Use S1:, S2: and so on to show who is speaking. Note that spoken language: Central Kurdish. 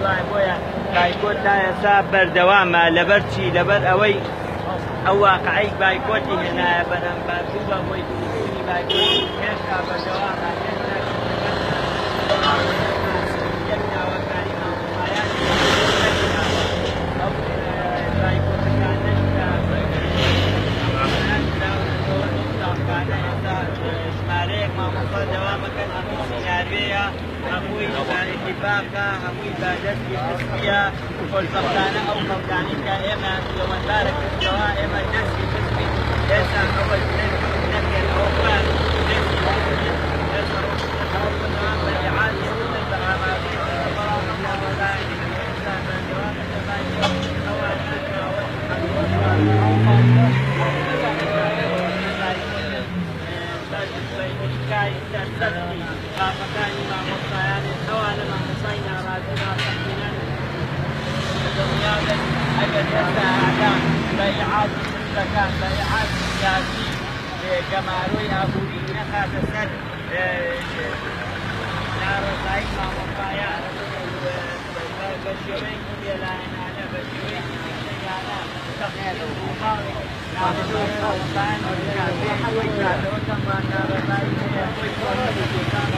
S1: دوای بۆیە بایکۆت تا ئێستا بەردەوامە لەبەرچی لەبەر ئەوەی ئەو واقعەی بایکۆتی هێنایە بەرەمبەربوو بە بۆی دروستبوونی بایکۆتی هێشتا بەردەوامە هەمووی اتفاقە هەمووی بەدەستی حزبیە خۆشبەختانە ئەو خەڵکانی کە ئێمە لەوەندارە کردەوە ئێمە دەستی حزبی ئێستا ئەوە نەکەن ئەوە قافەکانی مامۆستایانێت ئەوانە مامۆستای ناڕازی ناڕازینەن دڵنیابن ئەگەر ئێستا ئاگام بە ئیعادی حزبەکان بە ئیعادی سیاسی گەماروی ئابووری نەخاتە سەر ناڕزایی مامۆستایان بە شێوەیەکی بێلایەنانە بە شێوەیەکی شەیانە تەقسیم و ماڵی ناڕزایی مامۆستایان بێ خۆی کاتەوە تەنبان ناڕزایی هەیە خۆی